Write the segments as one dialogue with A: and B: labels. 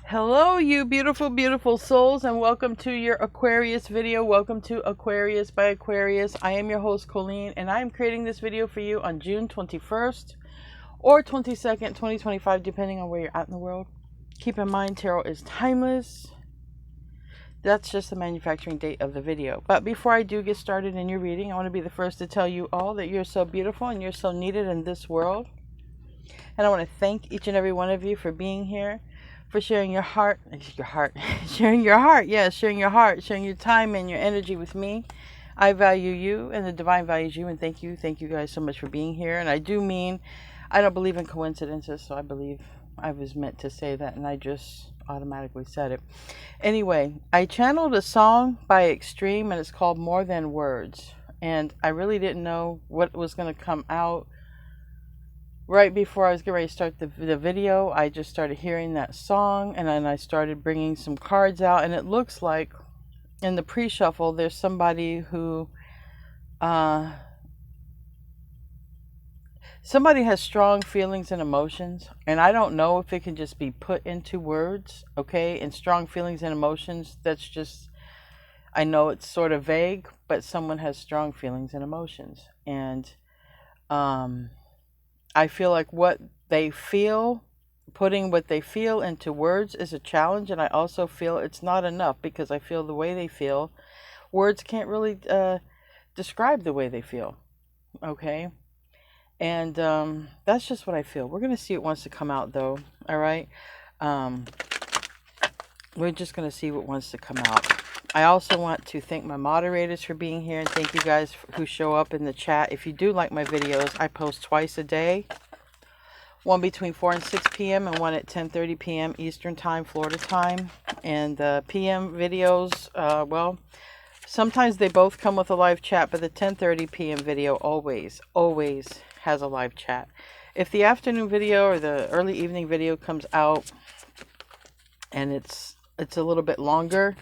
A: Hello, you beautiful, beautiful souls, and welcome to your Aquarius video. Welcome to Aquarius by Aquarius. I am your host, Colleen, and I am creating this video for you on June 21st or 22nd, 2025, depending on where you're at in the world. Keep in mind, tarot is timeless. That's just the manufacturing date of the video. But before I do get started in your reading, I want to be the first to tell you all that you're so beautiful and you're so needed in this world. And I want to thank each and every one of you for being here, for sharing your heart, sharing your heart, sharing your heart, sharing your time and your energy with me. I value you and the divine values you, and thank you guys so much for being here. And I do mean, I don't believe in coincidences, so I believe I was meant to say that, and I just automatically said it. Anyway, I channeled a song by Extreme, and it's called More Than Words, and I really didn't know what was going to come out. Right before I was getting ready to start the video, I just started hearing that song, and then I started bringing some cards out, and it looks like in the pre-shuffle there's somebody who somebody has strong feelings and emotions, and I don't know if it can just be put into words, okay? And strong feelings and emotions, that's just, I know it's sort of vague, but someone has strong feelings and emotions, and I feel like what they feel, putting what they feel into words is a challenge, and I also feel it's not enough, because I feel the way they feel, words can't really describe the way they feel, okay? And that's just what I feel. We're going to see what wants to come out, though, all right? We're just going to see what wants to come out. I also want to thank my moderators for being here, and thank you guys who show up in the chat. If you do like my videos, I post twice a day. One between 4 and 6 p.m. and one at 10:30 p.m. Eastern Time, Florida time. And the PM videos, well, sometimes they both come with a live chat, but the 10:30 p.m. video always has a live chat. If the afternoon video or the early evening video comes out and it's a little bit longer,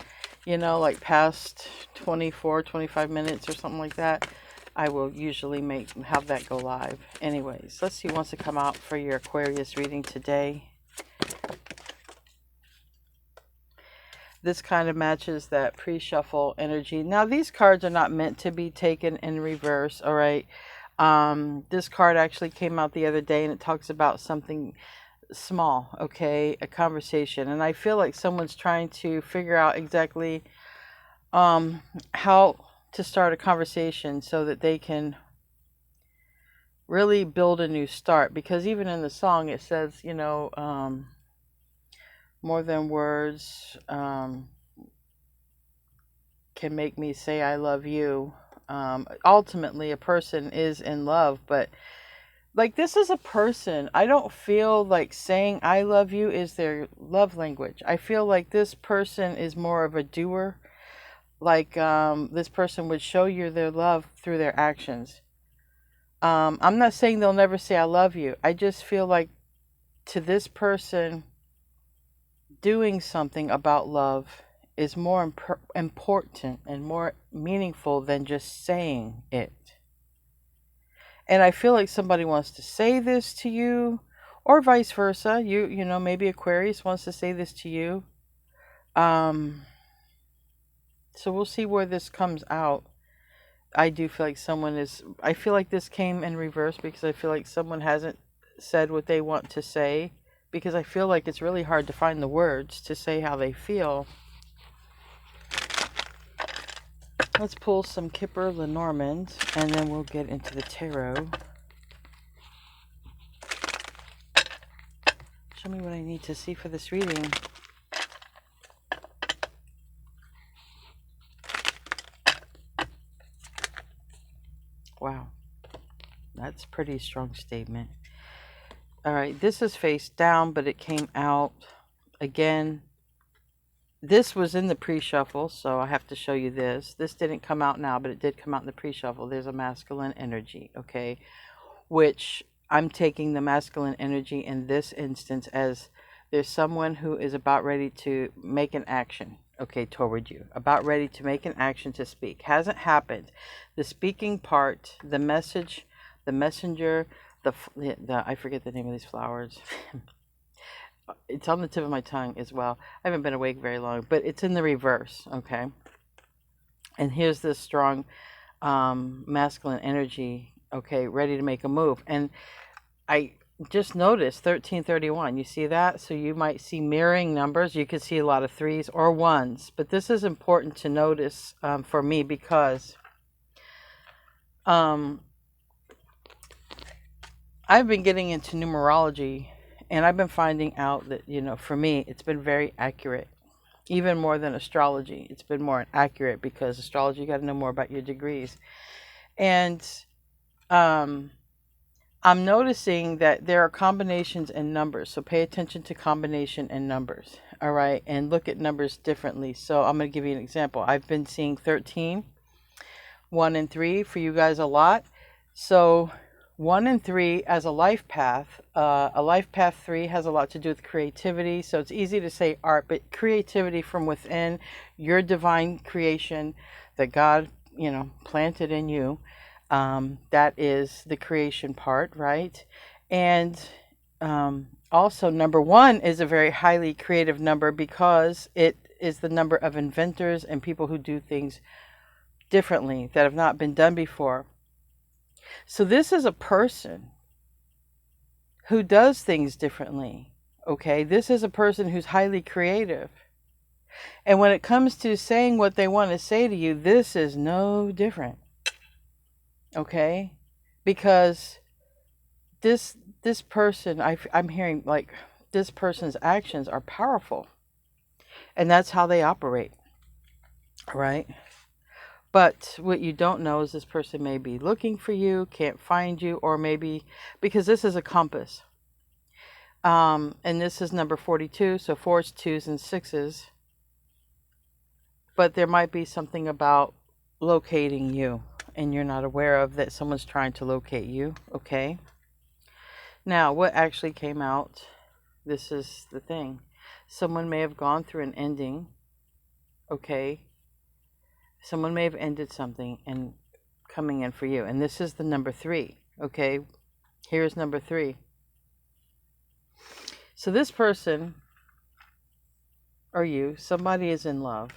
A: you know, like past 25 minutes or something like that, I will usually have that go live. Anyways, let's see what wants to come out for your Aquarius reading today. This kind of matches that pre-shuffle energy. Now, these cards are not meant to be taken in reverse, all right? This card actually came out the other day, and it talks about something small, okay? A conversation. And I feel like someone's trying to figure out exactly how to start a conversation so that they can really build a new start. Because even in the song, it says, you know, more than words can make me say I love you. Ultimately, a person is in love, but like, this is a person. I don't feel like saying I love you is their love language. I feel like this person is more of a doer. Like, this person would show you their love through their actions. I'm not saying they'll never say I love you. I just feel like to this person, doing something about love is more important and more meaningful than just saying it. And I feel like somebody wants to say this to you, or vice versa. You know, maybe Aquarius wants to say this to you. So we'll see where this comes out. I do feel like I feel like this came in reverse, because I feel like someone hasn't said what they want to say, because I feel like it's really hard to find the words to say how they feel. Let's pull some Kipper Lenormand, and then we'll get into the tarot. Show me what I need to see for this reading. Wow, that's a pretty strong statement. All right, this is face down, but it came out again. This was in the pre-shuffle, so I have to show you this. This didn't come out now, but it did come out in the pre-shuffle. There's a masculine energy, okay? Which I'm taking the masculine energy in this instance as there's someone who is about ready to make an action, okay, toward you. About ready to make an action to speak. Hasn't happened. The speaking part, the message, the messenger, the I forget the name of these flowers. It's on the tip of my tongue as well. I haven't been awake very long, but it's in the reverse, okay? And here's this strong masculine energy, okay, ready to make a move. And I just noticed 1331. You see that? So you might see mirroring numbers. You could see a lot of threes or ones. But this is important to notice for me because I've been getting into numerology, and I've been finding out that, you know, for me, it's been very accurate. Even more than astrology. It's been more accurate because astrology, you got to know more about your degrees. And I'm noticing that there are combinations and numbers. So pay attention to combination and numbers. All right. And look at numbers differently. So I'm going to give you an example. I've been seeing 13, 1 and 3 for you guys a lot. So 1 and 3 as a life path. A life path 3 has a lot to do with creativity. So it's easy to say art, but creativity from within, your divine creation that God, you know, planted in you. That is the creation part, right? And also number 1 is a very highly creative number because it is the number of inventors and people who do things differently that have not been done before. So this is a person who does things differently, okay? This is a person who's highly creative. And when it comes to saying what they want to say to you, this is no different, okay? Because this person, I'm hearing like this person's actions are powerful. And that's how they operate, right? But what you don't know is this person may be looking for you, can't find you, or maybe because this is a compass. And this is number 42, so 4s, 2s, and 6s. But there might be something about locating you, and you're not aware of that someone's trying to locate you, okay? Now, what actually came out, this is the thing. Someone may have gone through an ending, okay? Someone may have ended something and coming in for you. And this is the number 3, okay? Here's number 3. So this person, or you, somebody is in love.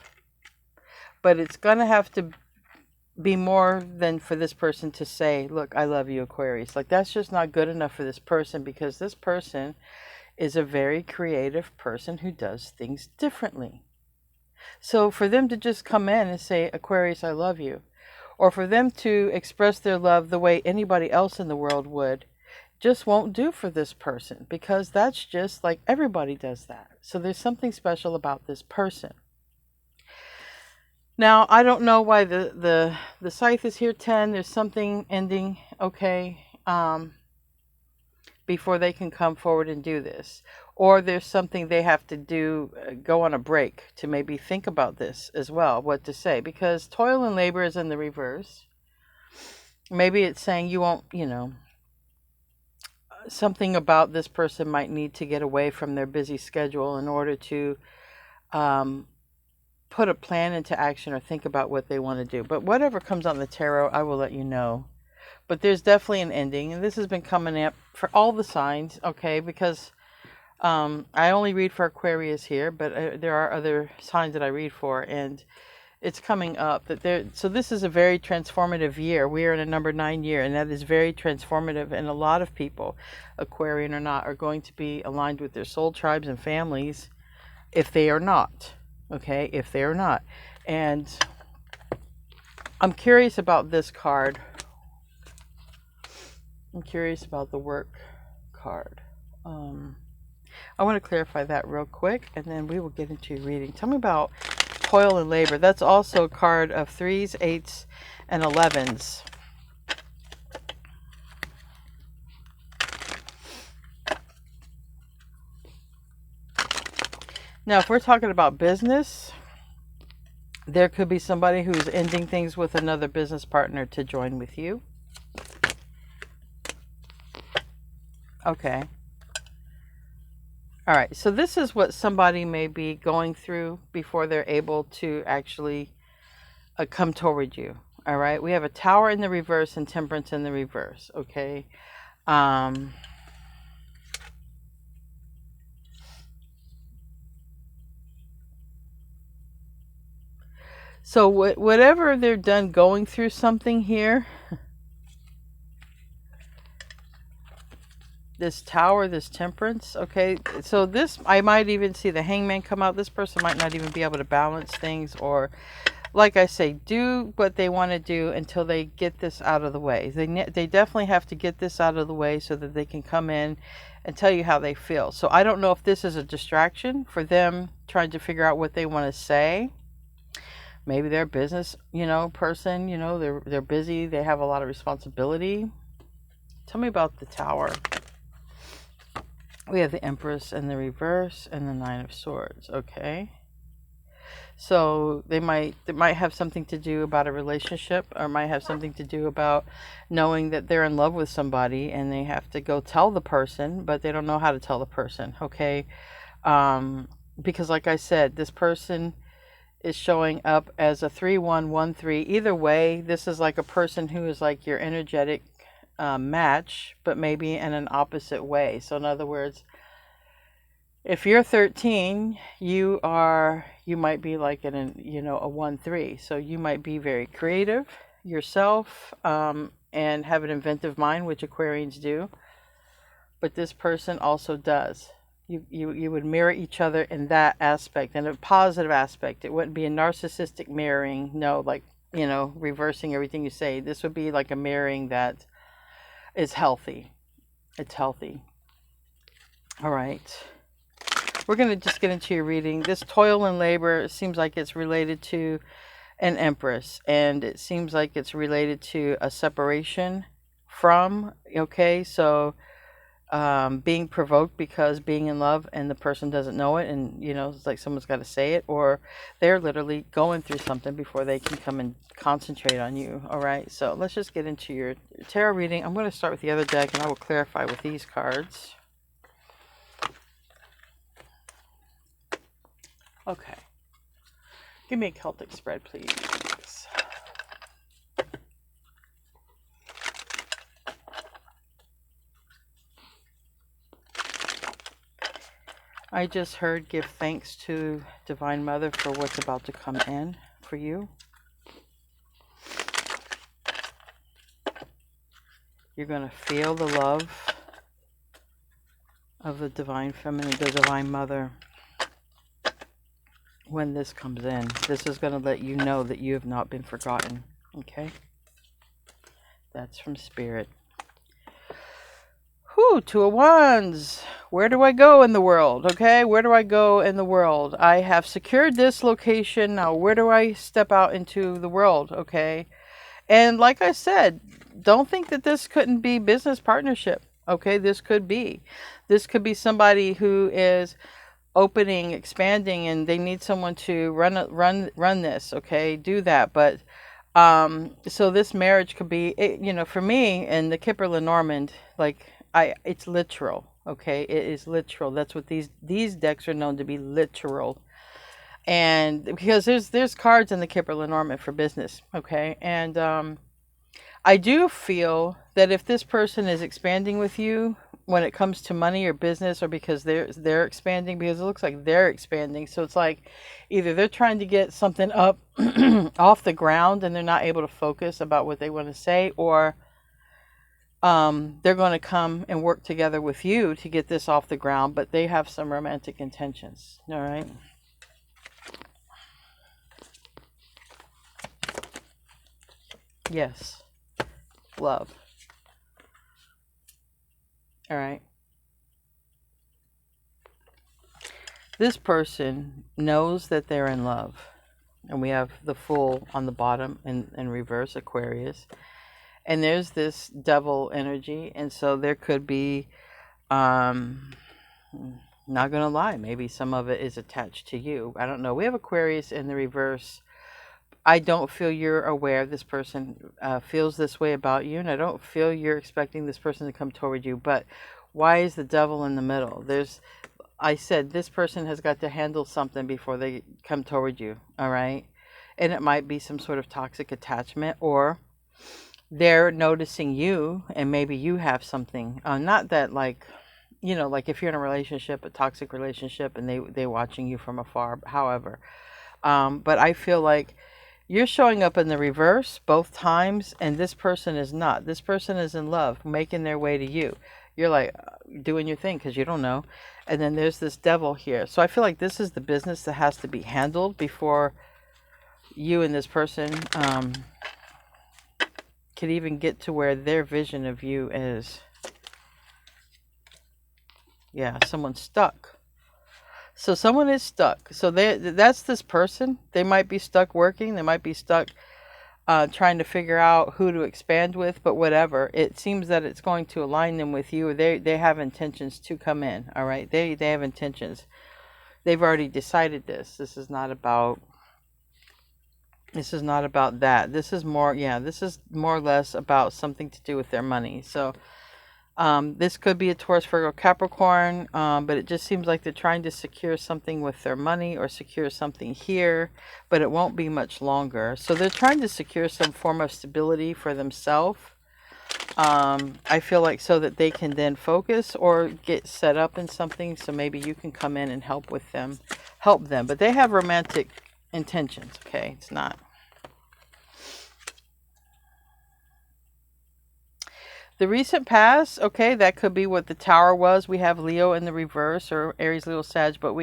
A: But it's going to have to be more than for this person to say, look, I love you, Aquarius. Like, that's just not good enough for this person because this person is a very creative person who does things differently. So for them to just come in and say, Aquarius, I love you, or for them to express their love the way anybody else in the world would, just won't do for this person because that's just like everybody does that. So there's something special about this person. Now, I don't know why the scythe is here 10. There's something ending, okay, before they can come forward and do this. Or there's something they have to do, go on a break to maybe think about this as well, what to say. Because toil and labor is in the reverse. Maybe it's saying you won't, you know, something about this person might need to get away from their busy schedule in order to put a plan into action or think about what they want to do. But whatever comes on the tarot, I will let you know. But there's definitely an ending. And this has been coming up for all the signs, okay? Because I only read for Aquarius here, but there are other signs that I read for. And it's coming up that there. So this is a very transformative year. We are in a number 9 year, and that is very transformative. And a lot of people, Aquarian or not, are going to be aligned with their soul tribes and families if they are not. Okay, if they are not. And I'm curious about this card. I'm curious about the work card. I want to clarify that real quick, and then we will get into reading. Tell me about toil and labor. That's also a card of 3s, 8s, and 11s. Now, if we're talking about business, there could be somebody who's ending things with another business partner to join with you. Okay. All right. So this is what somebody may be going through before they're able to actually come toward you. All right. We have a Tower in the reverse and Temperance in the reverse. Okay. So whatever they're done going through something here, this Tower, this Temperance, okay, so this, I might even see the Hangman come out. This person might not even be able to balance things, or like I say, do what they want to do until they get this out of the way. They definitely have to get this out of the way so that they can come in and tell you how they feel. So I don't know if this is a distraction for them trying to figure out what they want to say. Maybe they're a business, person, they're busy, they have a lot of responsibility. Tell me about the Tower. We have the Empress in the reverse and the Nine of Swords. Okay. So they might have something to do about a relationship, or might have something to do about knowing that they're in love with somebody and they have to go tell the person, but they don't know how to tell the person. Okay. Because like I said, this person is showing up as a 3-1-1-3. Either way, this is like a person who is like your energetic match, but maybe in an opposite way. So in other words, if you're 13, you might be like in a 1-3. So you might be very creative yourself, and have an inventive mind, which Aquarians do. But this person also does. You would mirror each other in that aspect, in a positive aspect. It wouldn't be a narcissistic mirroring, no, like, reversing everything you say. This would be like a mirroring that is healthy. It's healthy. All right. We're going to just get into your reading. This toil and labor, it seems like it's related to an Empress, and it seems like it's related to a separation from, okay, so being provoked because being in love and the person doesn't know it, and it's like someone's got to say it, or they're literally going through something before they can come and concentrate on you. All right, so let's just get into your tarot reading. I'm going to start with the other deck and I will clarify with these cards. Okay, give me a Celtic spread, please. I just heard give thanks to Divine Mother for what's about to come in for you. You're going to feel the love of the Divine Feminine, the Divine Mother, when this comes in. This is going to let you know that you have not been forgotten. Okay? That's from Spirit. Whew, Two of Wands. Where do I go in the world? Okay, where do I go in the world? I have secured this location. Now, where do I step out into the world? Okay. And like I said, don't think that this couldn't be business partnership. Okay, this could be. This could be somebody who is opening, expanding, and they need someone to run this. Okay, do that. But so this marriage could be, for me and the Kipper Lenormand, like it's literal. Okay, it is literal. That's what these decks are known to be, literal. And because there's cards in the Kipper Lenormand for business. Okay, and I do feel that if this person is expanding with you when it comes to money or business, or because they're expanding, because it looks like they're expanding, so it's like either they're trying to get something up off the ground and they're not able to focus about what they want to say, or they're going to come and work together with you to get this off the ground, but they have some romantic intentions. All right. Yes. Love. All right. This person knows that they're in love. And we have the Fool on the bottom in reverse, Aquarius. And there's this devil energy. And so there could be, not going to lie, maybe some of it is attached to you. I don't know. We have Aquarius in the reverse. I don't feel you're aware this person feels this way about you, and I don't feel you're expecting this person to come toward you. But why is the devil in the middle? I said this person has got to handle something before they come toward you, all right? And it might be some sort of toxic attachment, or they're noticing you, and maybe you have something. Not that like if you're in a relationship, a toxic relationship, and they're watching you from afar, however. But I feel like You're showing up in the reverse both times, and this person is not. This person is in love, making their way to you. You're like doing your thing because you don't know. And then there's this devil here. So I feel like this is the business that has to be handled before you and this person could even get to where their vision of you is. Yeah, someone's stuck. So someone is stuck. So that's this person. They might be stuck working. They might be stuck trying to figure out who to expand with, but whatever. It seems that it's going to align them with you. They have intentions to come in. All right. They have intentions. They've already decided this. This is not about that. This is more, yeah, this is more or less about something to do with their money. So this could be a Taurus, Virgo, Capricorn, but it just seems like they're trying to secure something with their money or secure something here, but it won't be much longer. So they're trying to secure some form of stability for themselves. I feel like so that they can then focus or get set up in something. So maybe you can come in and help them. But they have romantic intentions. Okay, it's not. The recent past, okay, that could be what the Tower was. We have Leo in the reverse, or Aries, Leo, Sag, but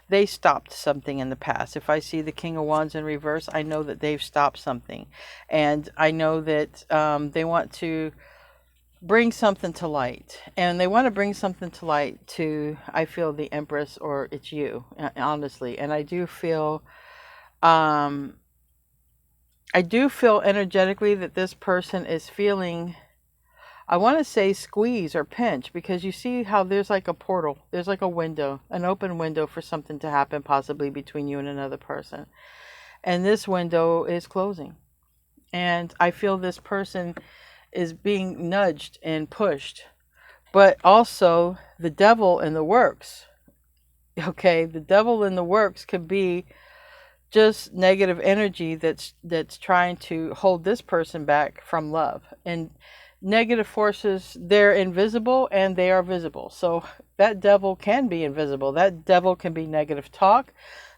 A: they stopped something in the past. If I see the King of Wands in reverse, I know that they've stopped something. And I know that they want to bring something to light. And they want to bring something to light to, I feel, the Empress, or it's you, honestly. And I do feel energetically that this person is feeling, I want to say squeeze or pinch, because you see how there's like a portal. There's like a window, an open window for something to happen possibly between you and another person. And this window is closing. And I feel this person is being nudged and pushed. But also the devil in the works. Okay, the devil in the works could be just negative energy that's trying to hold this person back from love. And negative forces, they're invisible and they are visible. So that devil can be invisible. That devil can be negative talk.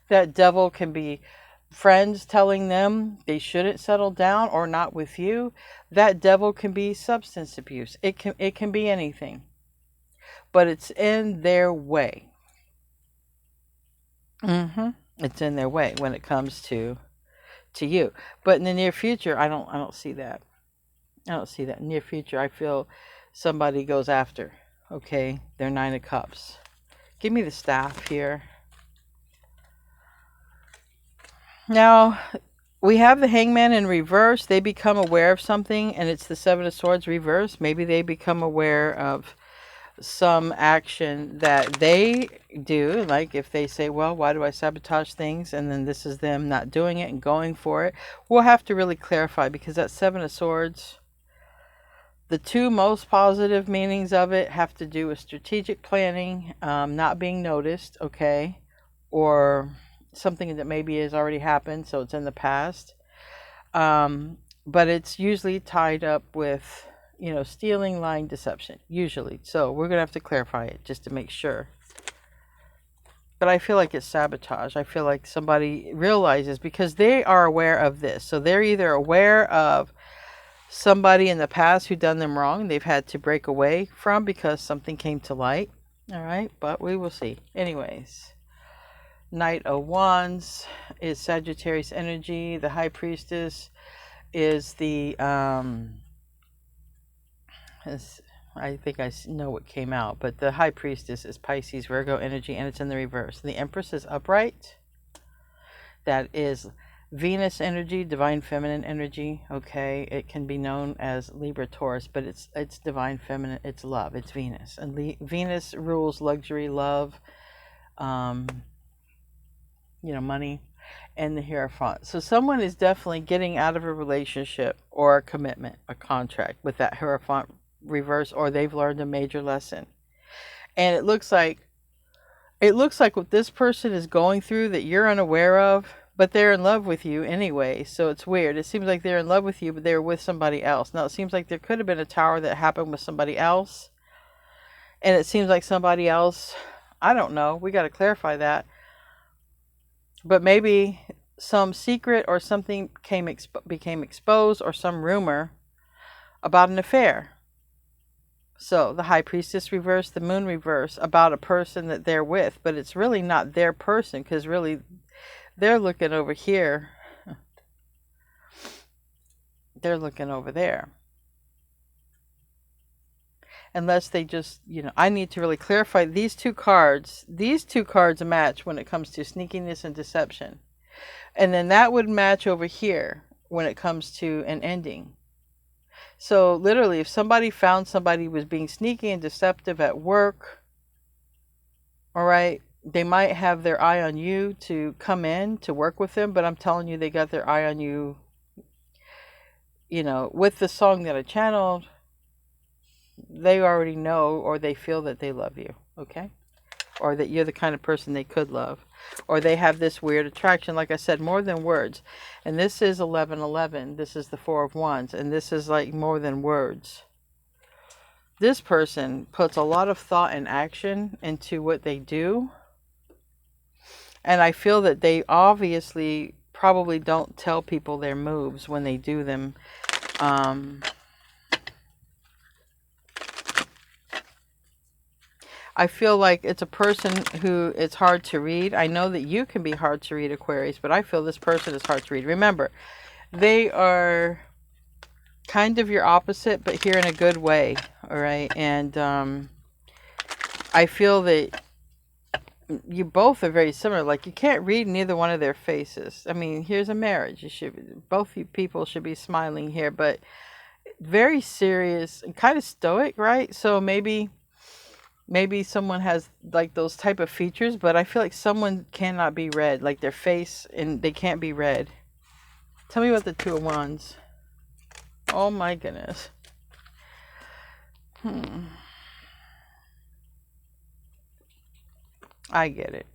A: That devil can be friends telling them they shouldn't settle down or not with you. That devil can be substance abuse. It can be anything. But it's in their way. It's in their way when it comes to you. But in the near future, I don't see that. I don't see that. Near future, I feel somebody goes after. Okay, they're 9 of Cups. Give me the staff here. Now, we have the Hangman in reverse. They become aware of something, and it's the 7 of Swords reverse. Maybe they become aware of some action that they do. Like if they say, well, why do I sabotage things? And then this is them not doing it and going for it. We'll have to really clarify, because that 7 of Swords, the two most positive meanings of it have to do with strategic planning, not being noticed, okay, or something that maybe has already happened, so it's in the past. But it's usually tied up with, stealing, lying, deception, usually. So we're going to have to clarify it just to make sure. But I feel like it's sabotage. I feel like somebody realizes, because they are aware of this. So they're either aware of somebody in the past who done them wrong, they've had to break away from because something came to light. All right, but we will see. Anyways, Knight of Wands is Sagittarius energy. The High Priestess is the I think I know what came out, but the High Priestess is Pisces, Virgo energy, and it's in the reverse. The Empress is upright. That is Venus energy, divine feminine energy. Okay, it can be known as Libra, Taurus, but it's divine feminine. It's love. It's Venus, and Venus rules luxury, love, money, and the Hierophant. So someone is definitely getting out of a relationship or a commitment, a contract with that Hierophant reverse, or they've learned a major lesson. And it looks like what this person is going through that you're unaware of. But they're in love with you anyway, so it's weird. It seems like they're in love with you, but they're with somebody else. Now, it seems like there could have been a tower that happened with somebody else. And it seems like somebody else, I don't know. We got to clarify that. But maybe some secret or something became exposed, or some rumor about an affair. So the High Priestess reverse, the Moon reverse, about a person that they're with, but it's really not their person, because really they're looking over here. They're looking over there. Unless they just, I need to really clarify these two cards. These two cards match when it comes to sneakiness and deception. And then that would match over here when it comes to an ending. So literally, if somebody found somebody was being sneaky and deceptive at work, all right, they might have their eye on you to come in to work with them. But I'm telling you, they got their eye on you, with the song that I channeled. They already know, or they feel that they love you, okay? Or that you're the kind of person they could love. Or they have this weird attraction, like I said, more than words. And this is 1111. This is the Four of Wands. And this is like more than words. This person puts a lot of thought and action into what they do. And I feel that they obviously probably don't tell people their moves when they do them. I feel like it's a person who it's hard to read. I know that you can be hard to read, Aquarius, but I feel this person is hard to read. Remember, they are kind of your opposite, but here in a good way, all right? And I feel that you both are very similar. Like, you can't read neither one of their faces. I mean, here's a marriage. Both you people should be smiling here, but very serious and kind of stoic, right? So maybe someone has like those type of features, but I feel like someone cannot be read, like their face, and they can't be read. Tell me about the Two of Wands. Oh my goodness. I get it.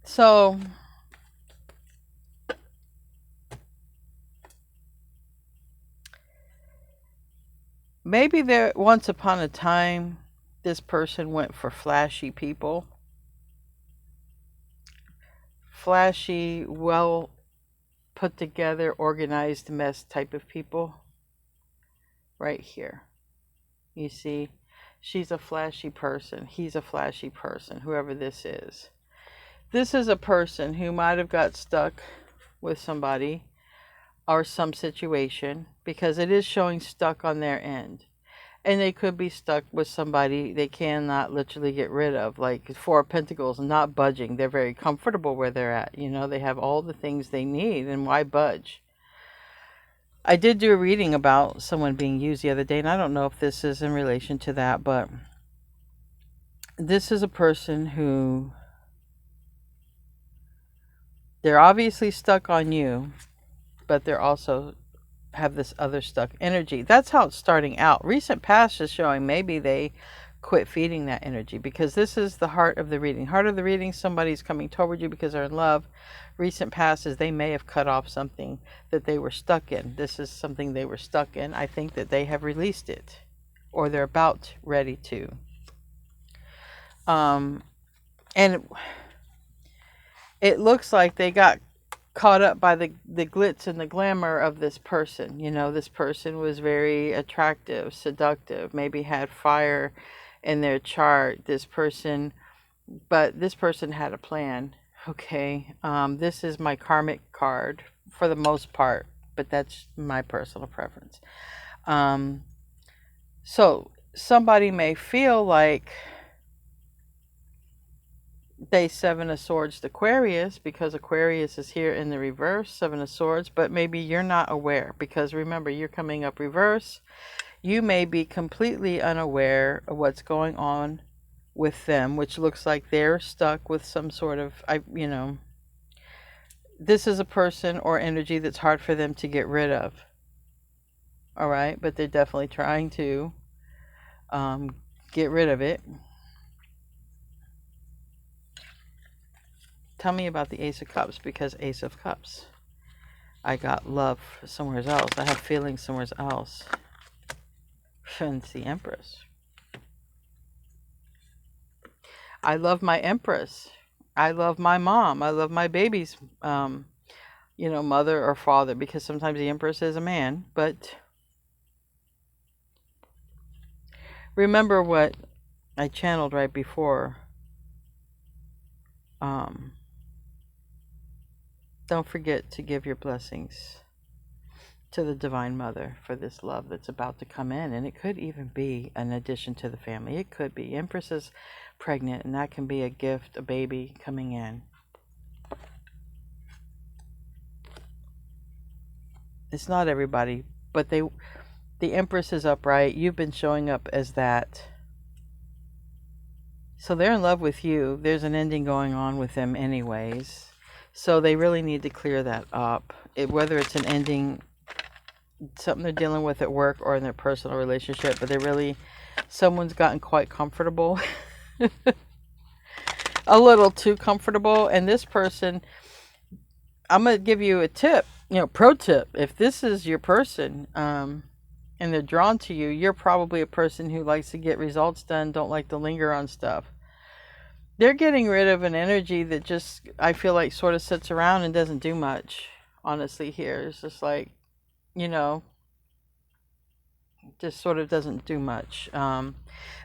A: So maybe there once upon a time this person went for flashy people. Flashy, well put together, organized mess type of people. Right here. You see, she's a flashy person. He's a flashy person, whoever this is. This is a person who might have got stuck with somebody or some situation, because it is showing stuck on their end. And they could be stuck with somebody they cannot literally get rid of. Like Four of Pentacles, not budging. They're very comfortable where they're at. They have all the things they need, and why budge? I did do a reading about someone being used the other day, and I don't know if this is in relation to that, but this is a person who, they're obviously stuck on you, but they're also have this other stuck energy. That's how it's starting out. Recent past is showing maybe they quit feeding that energy, because this is the heart of the reading. Heart of the reading, somebody's coming toward you because they're in love. Recent past is they may have cut off something that they were stuck in. This is something they were stuck in. I think that they have released it, or they're about ready to. And it looks like they got caught up by the glitz and the glamour of this person. This person was very attractive, seductive, maybe had fire in their chart. But this person had a plan. Okay, this is my karmic card for the most part, but that's my personal preference. So somebody may feel like they Seven of Swords to Aquarius, because Aquarius is here in the reverse, Seven of Swords, but maybe you're not aware, because remember, you're coming up reverse. You may be completely unaware of what's going on with them, which looks like they're stuck with some sort of, this is a person or energy that's hard for them to get rid of. All right, but they're definitely trying to get rid of it. Tell me about the Ace of Cups, because Ace of Cups, I got love somewhere else. I have feelings somewhere else. And it's the Empress. I love my Empress. I love my mom. I love my baby's you know, mother or father, because sometimes the Empress is a man. But remember what I channeled right before. Don't forget to give your blessings to the Divine Mother for this love that's about to come in. And it could even be an addition to the family. It could be. Empress is pregnant, and that can be a gift, a baby coming in. It's not everybody, but the Empress is upright. You've been showing up as that. So they're in love with you. There's an ending going on with them anyways. So they really need to clear that up. Whether it's an ending, something they're dealing with at work or in their personal relationship, but someone's gotten quite comfortable. A little too comfortable. And this person, I'm going to give you a tip, pro tip. If this is your person, and they're drawn to you, you're probably a person who likes to get results done, don't like to linger on stuff. They're getting rid of an energy that just, I feel like, sort of sits around and doesn't do much, honestly, here. It's just like, just sort of doesn't do much.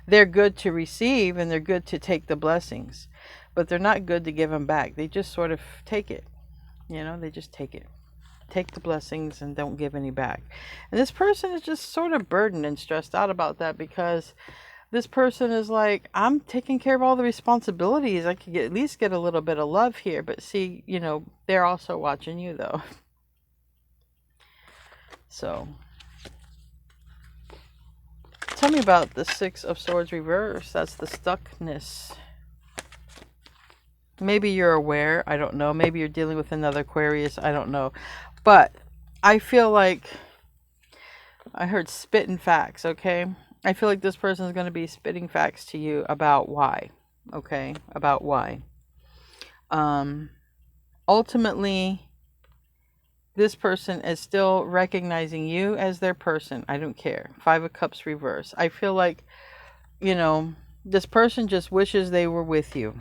A: They're good to receive and they're good to take the blessings, but they're not good to give them back. They just sort of take it. They just take it. Take the blessings and don't give any back. And this person is just sort of burdened and stressed out about that, because this person is like, I'm taking care of all the responsibilities. I could at least get a little bit of love here. But see, they're also watching you, though. So, tell me about the Six of Swords reverse. That's the stuckness. Maybe you're aware. I don't know. Maybe you're dealing with another Aquarius. I don't know. But I feel like I heard spitting facts, okay? I feel like this person is going to be spitting facts to you about why, okay? About why. Ultimately, this person is still recognizing you as their person. I don't care. Five of Cups reverse. I feel like, this person just wishes they were with you.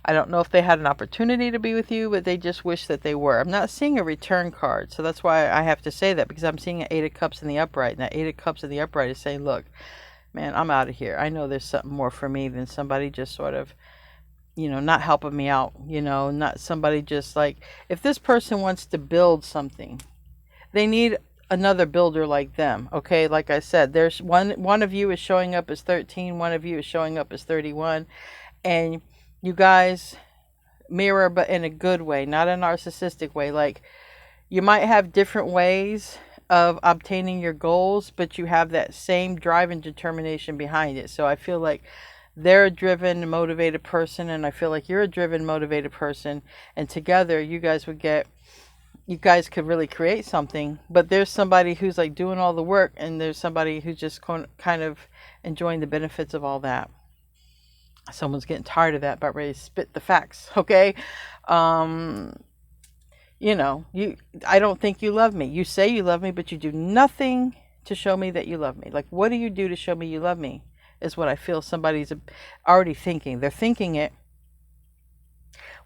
A: I don't know if they had an opportunity to be with you, but they just wish that they were. I'm not seeing a return card, so that's why I have to say that, because I'm seeing an Eight of Cups in the upright, and that Eight of Cups in the upright is saying, look, man, I'm out of here. I know there's something more for me than somebody just sort of, not helping me out, not somebody just like, if this person wants to build something, they need another builder like them, okay? Like I said, there's one of you is showing up as 13, one of you is showing up as 31, and you guys mirror, but in a good way, not a narcissistic way. Like, you might have different ways of obtaining your goals, but you have that same drive and determination behind it. So I feel like they're a driven, motivated person, and I feel like you're a driven, motivated person, and together you guys could really create something. But there's somebody who's like doing all the work, and there's somebody who's just kind of enjoying the benefits of all that. Someone's getting tired of that, about ready to spit the facts, okay? I don't think you love me. You say you love me, but you do nothing to show me that you love me. Like, what do you do to show me you love me, is what I feel somebody's already thinking. They're thinking it,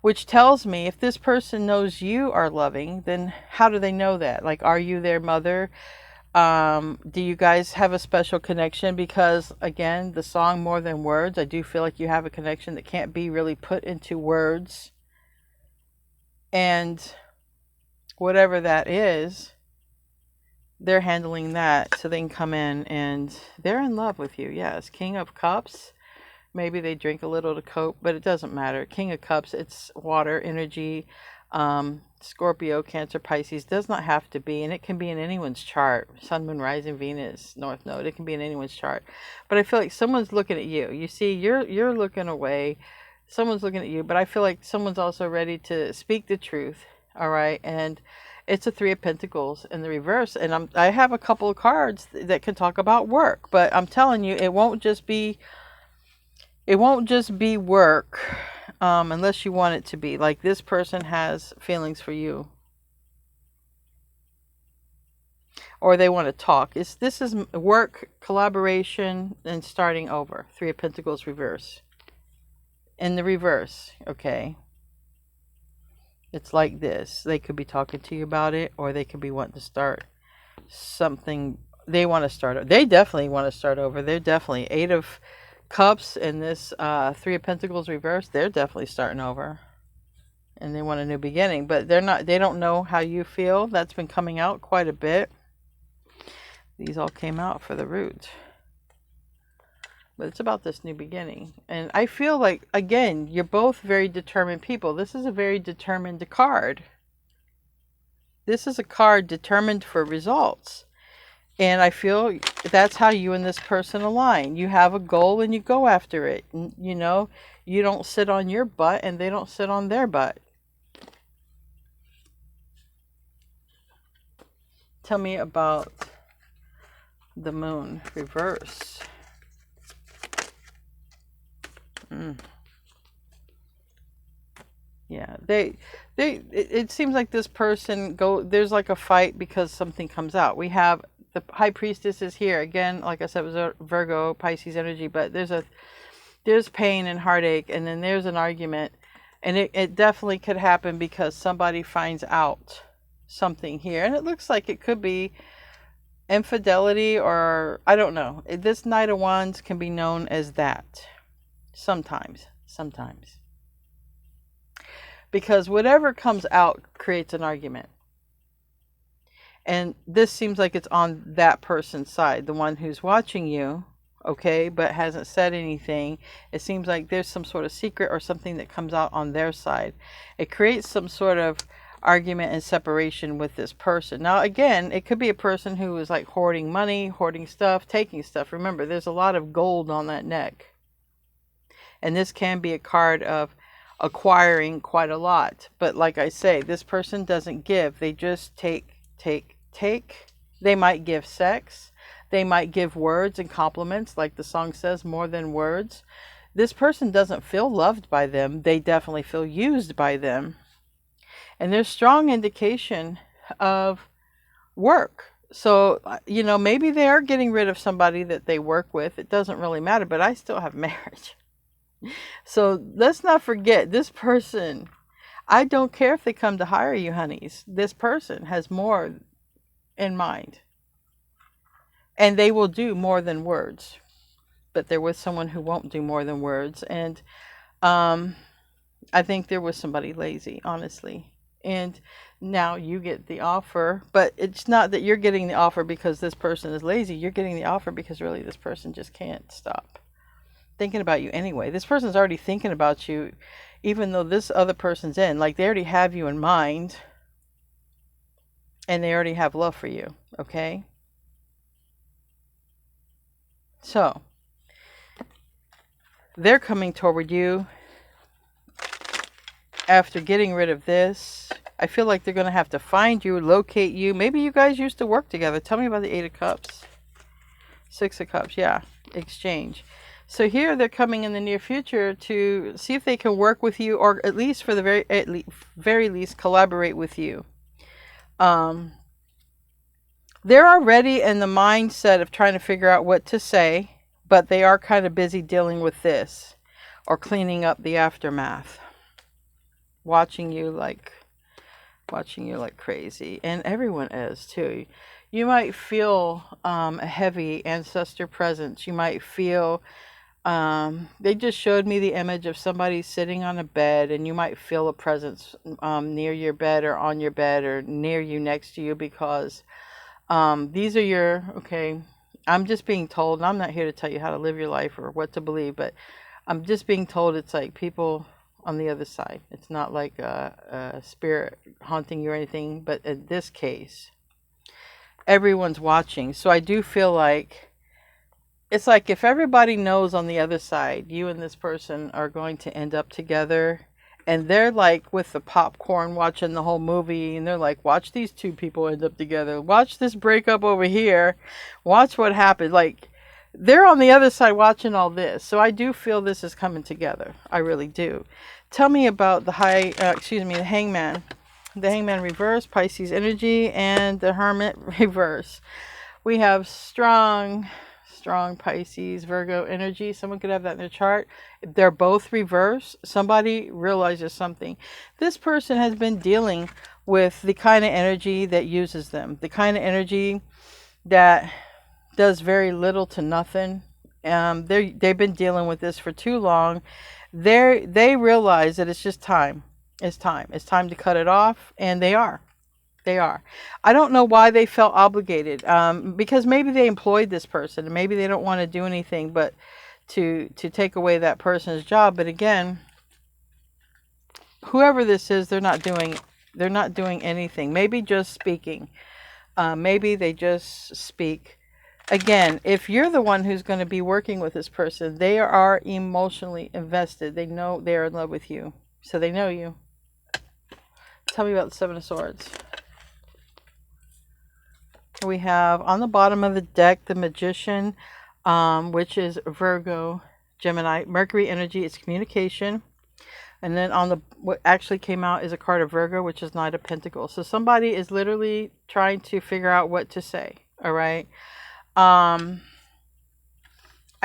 A: which tells me if this person knows you are loving, then how do they know that? Like, are you their mother? Do you guys have a special connection? Because again, the song More Than Words, I do feel like you have a connection that can't be really put into words. And whatever that is, they're handling that so they can come in and they're in love with you. Yes, King of Cups. Maybe they drink a little to cope, but it doesn't matter. King of Cups, it's water energy. Scorpio, Cancer, Pisces, does not have to be, and it can be in anyone's chart. Sun, Moon, Rising, Venus, North Node, it can be in anyone's chart. But I feel like someone's looking at you. You see, you're looking away. Someone's looking at you, but I feel like someone's also ready to speak the truth. All right, and it's a Three of Pentacles in the reverse, and I have a couple of cards that can talk about work, but I'm telling you, it won't just be work. Unless you want it to be. Like, this person has feelings for you, or they want to talk. This is work, collaboration, and starting over. Three of Pentacles reverse. In the reverse, okay. It's like this. They could be talking to you about it, or they could be wanting to start something. They want to start. They definitely want to start over. They're definitely 8 of Cups and this 3 of Pentacles reversed. They're definitely starting over, and they want a new beginning. But they're not. They don't know how you feel. That's been coming out quite a bit. These all came out for the root. But it's about this new beginning. And I feel like, again, you're both very determined people. This is a very determined card. This is a card determined for results. And I feel that's how you and this person align. You have a goal and you go after it. And, you know, you don't sit on your butt and they don't sit on their butt. Tell me about the moon reverse. Yeah, it seems like this person there's like a fight because something comes out. We have the High Priestess is here again. Like I said, it was a Virgo, Pisces energy, but there's pain and heartache, and then there's an argument, and it definitely could happen because somebody finds out something here, and it looks like it could be infidelity, or I don't know. This Knight of Wands can be known as that sometimes. Because whatever comes out creates an argument. And this seems like it's on that person's side, the one who's watching you, okay, but hasn't said anything. It seems like there's some sort of secret or something that comes out on their side. It creates some sort of argument and separation with this person. Now, again, it could be a person who is like hoarding money, hoarding stuff, taking stuff. Remember, there's a lot of gold on that neck. And this can be a card of acquiring quite a lot. But like I say, this person doesn't give. They just take. They might give sex. They might give words and compliments, like the song says, more than words. This person doesn't feel loved by them. They definitely feel used by them. And there's strong indication of work. So, you know, maybe they are getting rid of somebody that they work with. It doesn't really matter, but I still have marriage. So let's not forget, this person, I don't care if they come to hire you, honeys. This person has more in mind. And they will do more than words. But they're with someone who won't do more than words. And I think there was somebody lazy, honestly. And now you get the offer. But it's not that you're getting the offer because this person is lazy. You're getting the offer because really this person just can't stop thinking about you anyway. This person's already thinking about you, even though this other person's in. Like, they already have you in mind. And they already have love for you. Okay? So, they're coming toward you after getting rid of this. I feel like they're going to have to find you, locate you. Maybe you guys used to work together. Tell me about the 8 of Cups. 6 of Cups, yeah. Exchange. So here they're coming in the near future to see if they can work with you, or at least for the very least collaborate with you. They're already in the mindset of trying to figure out what to say, but they are kind of busy dealing with this or cleaning up the aftermath. Watching you like crazy. And everyone is too. You might feel a heavy ancestor presence. You might feel, they just showed me the image of somebody sitting on a bed, and you might feel a presence near your bed or on your bed or near you, next to you, because these are your, okay, I'm just being told, and I'm not here to tell you how to live your life or what to believe, but I'm just being told it's like people on the other side. It's not like a spirit haunting you or anything, but in this case, everyone's watching. So I do feel like it's like if everybody knows on the other side, you and this person are going to end up together, and they're like with the popcorn watching the whole movie, and they're like, watch these two people end up together. Watch this breakup over here. Watch what happens. Like, they're on the other side watching all this. So I do feel this is coming together. I really do. Tell me about the the Hangman. The Hangman reverse, Pisces energy, and the Hermit reverse. We have strong strong Pisces, Virgo energy. Someone could have that in their chart. If they're both reversed, somebody realizes something. This person has been dealing with the kind of energy that uses them, the kind of energy that does very little to nothing. They've been dealing with this for too long. They realize that it's just time. It's time. It's time to cut it off, and they are. They are. I don't know why they felt obligated. Because maybe they employed this person, and maybe they don't want to do anything but to take away that person's job. But again, whoever this is, they're not doing anything. Maybe just speaking. Maybe they just speak. Again, if you're the one who's going to be working with this person, they are emotionally invested. They know they're in love with you. So they know you. Tell me about the Seven of Swords. We have on the bottom of the deck the Magician, which is Virgo, Gemini, Mercury energy. It's communication. And then on the what actually came out is a card of Virgo, which is Knight of Pentacles. So somebody is literally trying to figure out what to say. All right. I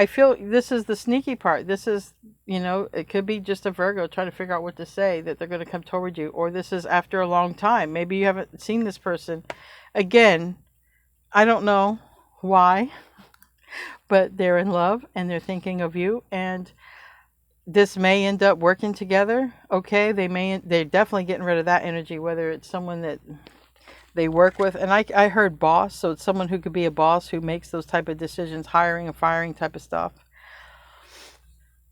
A: feel this is the sneaky part. This is, it could be just a Virgo trying to figure out what to say, that they're going to come toward you. Or this is after a long time. Maybe you haven't seen this person. Again, I don't know why, but they're in love and they're thinking of you. And this may end up working together. Okay, they're definitely getting rid of that energy, whether it's someone that they work with. And I heard boss, so it's someone who could be a boss who makes those type of decisions, hiring and firing type of stuff.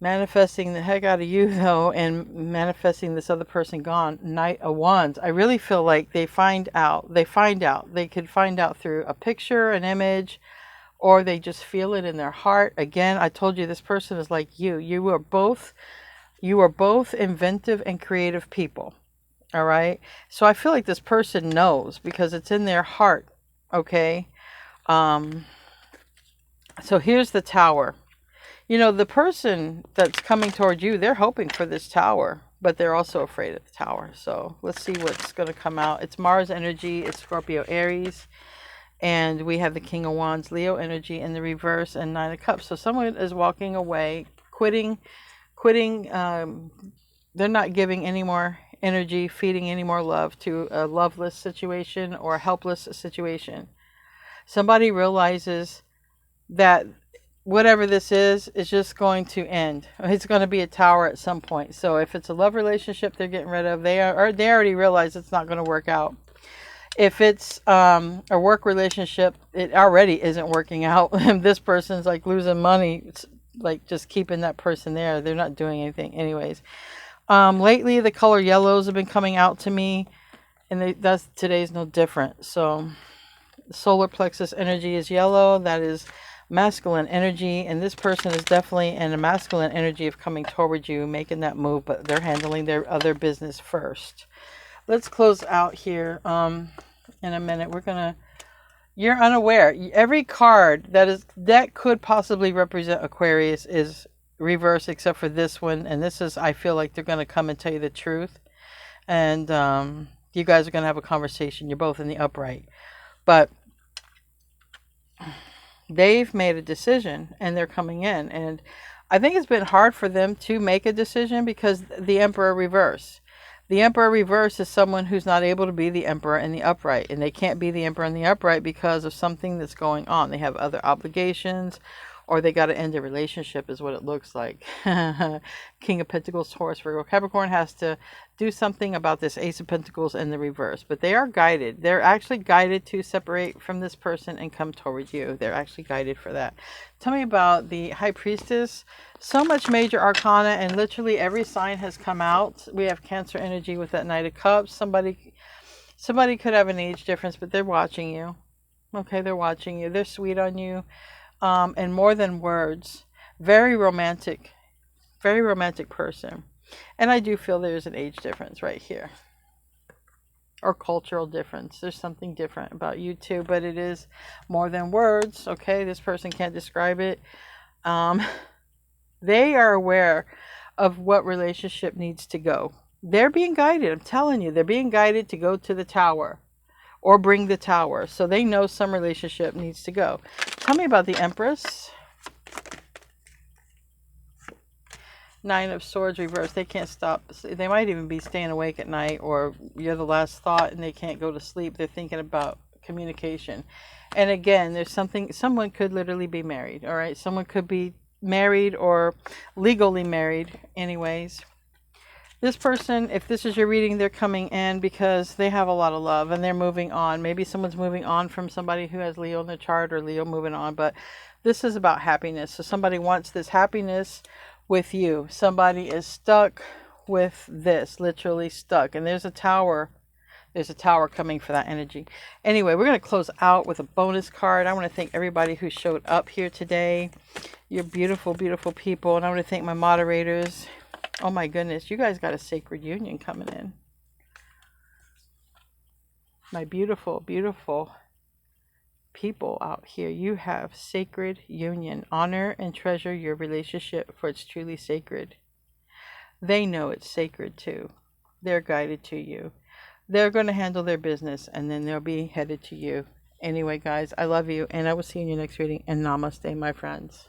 A: Manifesting the heck out of you, though, and manifesting this other person gone. Knight of Wands. I really feel like they find out. They could find out through a picture, an image, or they just feel it in their heart. Again, I told you this person is like you. You are both inventive and creative people. All right. So I feel like this person knows because it's in their heart. Okay. So here's the Tower. The person that's coming toward you, they're hoping for this Tower, but they're also afraid of the Tower. So let's see what's going to come out. It's Mars energy. It's Scorpio, Aries. And we have the King of Wands, Leo energy in the reverse, and Nine of Cups. So someone is walking away, quitting. They're not giving any more energy, feeding any more love to a loveless situation or a helpless situation. Somebody realizes that whatever this is just going to end. It's going to be a Tower at some point. So if it's a love relationship they're getting rid of, they already realize it's not going to work out. If it's a work relationship, it already isn't working out. This person's like losing money. It's like just keeping that person there. They're not doing anything anyways. Lately, the color yellows have been coming out to me, and today's no different. So solar plexus energy is yellow. That is masculine energy, and this person is definitely in a masculine energy of coming toward you, making that move, but they're handling their other business first. Let's close out here in a minute. You're unaware. Every card that could possibly represent Aquarius is reverse, except for this one. And this is, I feel like they're going to come and tell you the truth. And you guys are going to have a conversation. You're both in the upright. But they've made a decision and they're coming in. And I think it's been hard for them to make a decision because the Emperor reverse. The Emperor reverse is someone who's not able to be the Emperor in the upright. And they can't be the Emperor in the upright because of something that's going on. They have other obligations, or they got to end a relationship is what it looks like. King of Pentacles, Taurus, Virgo, Capricorn has to do something about this Ace of Pentacles in the reverse. But they are guided. They're actually guided to separate from this person and come towards you. They're actually guided for that. Tell me about the High Priestess. So much major arcana, and literally every sign has come out. We have Cancer energy with that Knight of Cups. Somebody could have an age difference, but they're watching you. Okay, they're watching you. They're sweet on you. And more than words. Very romantic person. And I do feel there's an age difference right here. Or cultural difference. There's something different about you two, but it is more than words. Okay, this person can't describe it. They are aware of what relationship needs to go. They're being guided. I'm telling you, they're being guided to go to the Tower or bring the Tower. So they know some relationship needs to go. Tell me about the Empress. Nine of Swords reversed. They can't stop. They might even be staying awake at night, or you're the last thought and they can't go to sleep. They're thinking about communication. And again, there's something, someone could literally be married, all right? Someone could be married or legally married anyways. This person, if this is your reading, they're coming in because they have a lot of love and they're moving on. Maybe someone's moving on from somebody who has Leo in the chart, or Leo moving on, but this is about happiness. So somebody wants this happiness with you. Somebody is stuck with this, literally stuck. And there's a tower. There's a tower coming for that energy. Anyway, we're going to close out with a bonus card. I want to thank everybody who showed up here today. You're beautiful, beautiful people. And I want to thank my moderators. Oh my goodness, you guys got a sacred union coming in. My beautiful, beautiful people out here. You have sacred union. Honor and treasure your relationship, for it's truly sacred. They know it's sacred too. They're guided to you. They're going to handle their business and then they'll be headed to you. Anyway, guys, I love you and I will see you in your next reading. And namaste, my friends.